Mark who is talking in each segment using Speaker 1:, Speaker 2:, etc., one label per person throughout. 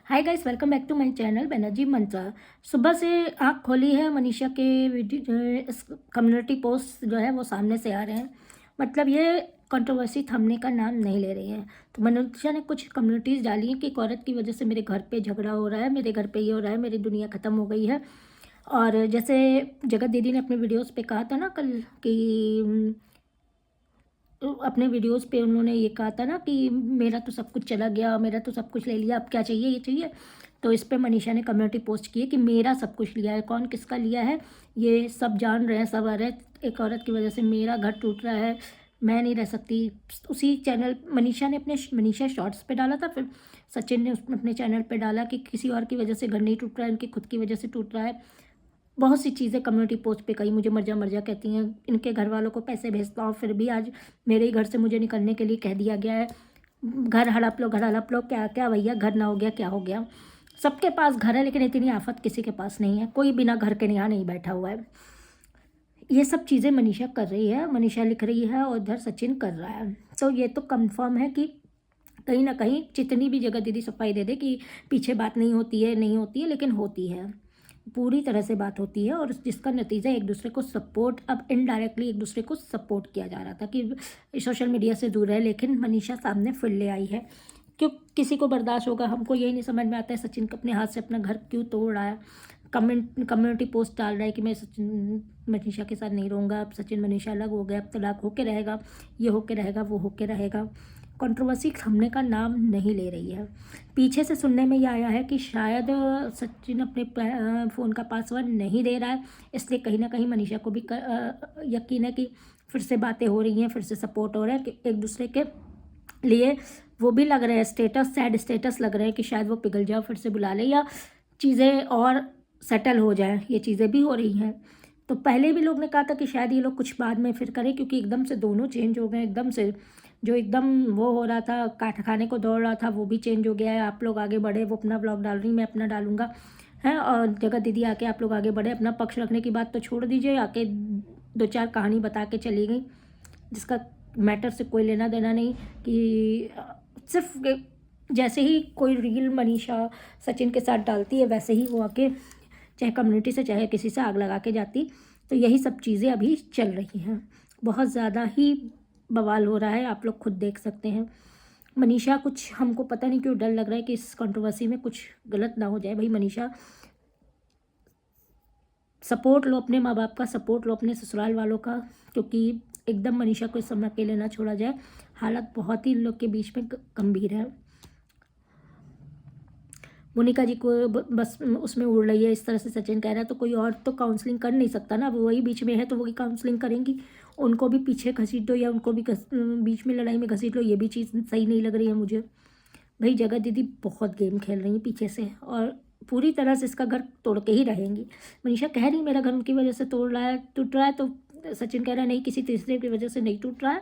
Speaker 1: Hi guys, welcome back to my channel Banerjee Mantra. सुबह से आँख खोली है, मनीषा के वीडियो कम्युनिटी पोस्ट जो है वो सामने से आ रहे हैं। मतलब ये कंट्रोवर्सी थमने का नाम नहीं ले रही है। तो मनीषा ने कुछ कम्युनिटीज़ डाली हैं कि एक औरत की वजह से मेरे घर पे झगड़ा हो रहा है, मेरे घर पे ये हो रहा है, मेरी दुनिया ख़त्म हो गई है। और जैसे जगत दीदी ने अपने वीडियोज़ पे कहा था ना कल कि अपने वीडियोस पे उन्होंने ये कहा था ना कि मेरा तो सब कुछ चला गया, मेरा तो सब कुछ ले लिया, अब क्या चाहिए, ये चाहिए। तो इस पे मनीषा ने कम्युनिटी पोस्ट की है कि मेरा सब कुछ लिया है, कौन किसका लिया है ये सब जान रहे हैं, सब आ रहे हैं। एक औरत की वजह से मेरा घर टूट रहा है, मैं नहीं रह सकती। उसी चैनल मनीषा ने अपने मनीषा शॉर्ट्स पे डाला था, फिर सचिन ने उसमें अपने चैनल पे डाला कि किसी और की वजह से घर नहीं टूट रहा है, इनकी खुद की वजह से टूट रहा है। बहुत सी चीज़ें कम्युनिटी पोस्ट पे कई मुझे मर्जा मर्जा कहती हैं, इनके घर वालों को पैसे भेजता हूँ फिर भी आज मेरे ही घर से मुझे निकलने के लिए कह दिया गया है। घर हड़प लो, घर हड़प लो, क्या क्या भैया, घर ना हो गया क्या हो गया। सबके पास घर है लेकिन इतनी आफत किसी के पास नहीं है, कोई बिना घर के यहाँ नहीं बैठा हुआ है। ये सब चीज़ें मनीषा कर रही है, मनीषा लिख रही है और इधर सचिन कर रहा है। तो ये तो कंफर्म है कि कहीं ना कहीं जितनी भी जगह दीदी सफाई दे दे कि पीछे बात नहीं होती है, नहीं होती है, लेकिन होती है, पूरी तरह से बात होती है। और जिसका नतीजा एक दूसरे को सपोर्ट, अब इनडायरेक्टली एक दूसरे को सपोर्ट किया जा रहा था कि सोशल मीडिया से दूर है, लेकिन मनीषा सामने फिर ले आई है। क्यों किसी को बर्दाश्त होगा, हमको यही नहीं समझ में आता है सचिन को अपने हाथ से अपना घर क्यों तोड़ रहा है। कम्युनिटी पोस्ट डाल रहा है कि मैं सचिन मनीषा के साथ नहीं रहूँगा, अब सचिन मनीषा अलग हो गया, अब तलाक होके रहेगा, ये होके रहेगा, वो होके रहेगा। कंट्रोवर्सी थमने का नाम नहीं ले रही है। पीछे से सुनने में ये आया है कि शायद सचिन अपने फ़ोन का पासवर्ड नहीं दे रहा है, इसलिए कहीं ना कहीं मनीषा को भी यकीन है कि फिर से बातें हो रही हैं, फिर से सपोर्ट हो रहा है कि एक दूसरे के लिए वो भी लग रहे हैं स्टेटस, सैड स्टेटस लग रहे हैं कि शायद वो पिघल जाओ, फिर से बुला ले या चीज़ें और सेटल हो जाए। ये चीज़ें भी हो रही हैं। तो पहले भी लोग ने कहा था कि शायद ये लोग कुछ बाद में फिर करें, क्योंकि एकदम से दोनों चेंज हो गए, एकदम से जो एकदम वो हो रहा था, काट खाने को दौड़ रहा था, वो भी चेंज हो गया है। आप लोग आगे बढ़े, वो अपना ब्लॉग डाल रही, मैं अपना डालूंगा है। और जगत दीदी आके आप लोग आगे बढ़े, अपना पक्ष रखने की बात तो छोड़ दीजिए, आके दो चार कहानी बता के चली गई जिसका मैटर से कोई लेना देना नहीं। कि सिर्फ जैसे ही कोई रील मनीषा सचिन के साथ डालती है वैसे ही वो आके चाहे कम्युनिटी से चाहे किसी से आग लगा के जाती। तो यही सब चीज़ें अभी चल रही हैं, बहुत ज़्यादा ही बवाल हो रहा है, आप लोग खुद देख सकते हैं। मनीषा कुछ, हमको पता नहीं क्यों डर लग रहा है कि इस कंट्रोवर्सी में कुछ गलत ना हो जाए। भाई मनीषा, सपोर्ट लो, अपने माँ बाप का सपोर्ट लो, अपने ससुराल वालों का, क्योंकि एकदम मनीषा को इस समय अकेले ना छोड़ा जाए। हालत बहुत ही इन लोग के बीच में गंभीर है। मोनिका जी को बस उसमें उड़ रही है, इस तरह से सचिन कह रहा है, तो कोई और तो काउंसलिंग कर नहीं सकता ना, वो वही बीच में है तो वही काउंसलिंग करेंगी। उनको भी पीछे घसीट दो या उनको भी बीच में लड़ाई में घसीट लो, ये भी चीज़ सही नहीं लग रही है मुझे। भाई जगत दीदी बहुत गेम खेल रही हैं पीछे से, और पूरी तरह से इसका घर तोड़ के ही रहेंगी। मनीषा कह रही मेरा घर उनकी वजह से तोड़ रहा है, टूट रहा है, तो सचिन कह रहा है नहीं, किसी तीसरे की वजह से नहीं टूट रहा है,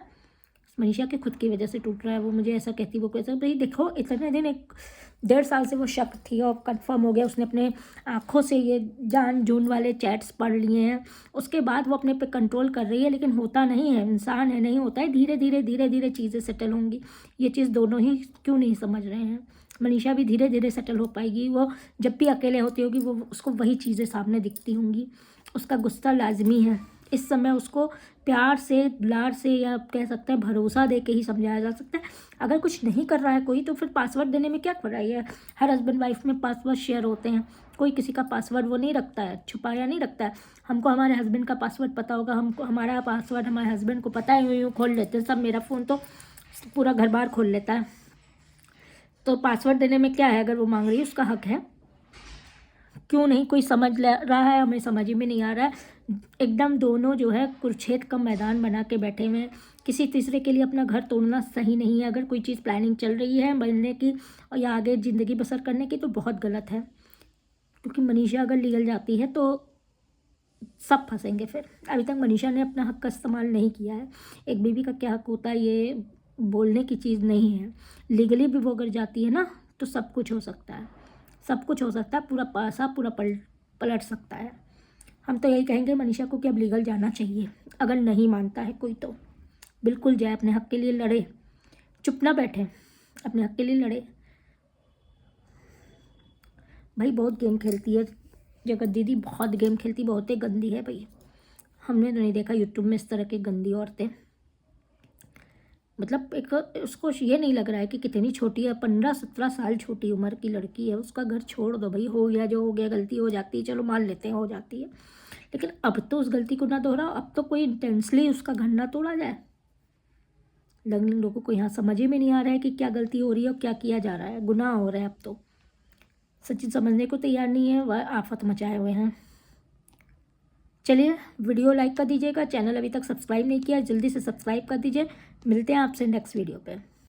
Speaker 1: मनीषा के खुद की वजह से टूट रहा है। वो मुझे ऐसा कहती, वो कैसा, भाई देखो इतने दिन 1.5 साल से वो शक थी और कंफर्म हो गया, उसने अपने आँखों से ये जान जून वाले चैट्स पढ़ लिए हैं, उसके बाद वो अपने पे कंट्रोल कर रही है, लेकिन होता नहीं है, इंसान है, नहीं होता है। धीरे धीरे धीरे धीरे चीज़ें सेटल होंगी। ये चीज़ दोनों ही क्यों नहीं समझ रहे हैं। मनीषा भी धीरे धीरे सेटल हो पाएगी, वो जब भी अकेले होती होगी वो उसको वही चीज़ें सामने दिखती होंगी। उसका गुस्सा लाजमी है, इस समय उसको प्यार से, लाड से, या कह सकते हैं भरोसा दे के ही समझाया जा सकता है। अगर कुछ नहीं कर रहा है कोई तो फिर पासवर्ड देने में क्या बुराई है। हर हस्बैंड वाइफ में पासवर्ड शेयर होते हैं, कोई किसी का पासवर्ड वो नहीं रखता है, छुपाया नहीं रखता है। हमको हमारे हस्बैंड का पासवर्ड पता होगा, हमको हमारा पासवर्ड हमारे हस्बैंड को पता है, यूँ यूँ खोल लेते हैं सब। मेरा फ़ोन तो पूरा घर बार खोल लेता है, तो पासवर्ड देने में क्या है, अगर वो मांग रही है उसका हक है। क्यों नहीं कोई समझ रहा है, हमें समझ में नहीं आ रहा है। एकदम दोनों जो है कुरुक्षेत्र का मैदान बना के बैठे हुए हैं। किसी तीसरे के लिए अपना घर तोड़ना सही नहीं है। अगर कोई चीज़ प्लानिंग चल रही है बनने की और या आगे ज़िंदगी बसर करने की तो बहुत गलत है, क्योंकि मनीषा अगर निकल जाती है तो सब फंसेंगे फिर। अभी तक मनीषा ने अपना हक का इस्तेमाल नहीं किया है। एक बीवी का क्या हक होता है ये बोलने की चीज़ नहीं है। लीगली भी वो अगर जाती है ना तो सब कुछ हो सकता है, सब कुछ हो सकता है, पूरा पासा पूरा पलट सकता है। हम तो यही कहेंगे मनीषा को कि अब लीगल जाना चाहिए। अगर नहीं मानता है कोई तो बिल्कुल जाए, अपने हक के लिए लड़े, चुप ना बैठे, अपने हक के लिए लड़े। भाई बहुत गेम खेलती है जगत दीदी, बहुत गेम खेलती, बहुत ही गंदी है भाई। हमने तो नहीं देखा यूट्यूब में इस तरह की गंदी औरतें। मतलब एक उसको ये नहीं लग रहा है कि कितनी छोटी है, 15-17 साल छोटी उम्र की लड़की है, उसका घर छोड़ दो भाई, हो गया जो हो गया, गलती हो जाती है, चलो मान लेते हैं हो जाती है, लेकिन अब तो उस गलती को ना दोहराओ, अब तो कोई इंटेंसली उसका घर ना तोड़ा जाए। लोगों को यहाँ समझ ही में नहीं आ रहा है कि क्या गलती हो रही है और क्या किया जा रहा है, गुनाह हो रहा है। अब तो सच्ची समझने को तैयार नहीं है, वह आफत मचाए हुए हैं। चलिए वीडियो लाइक कर दीजिएगा, चैनल अभी तक सब्सक्राइब नहीं किया जल्दी से सब्सक्राइब कर दीजिए। मिलते हैं आपसे नेक्स्ट वीडियो पे।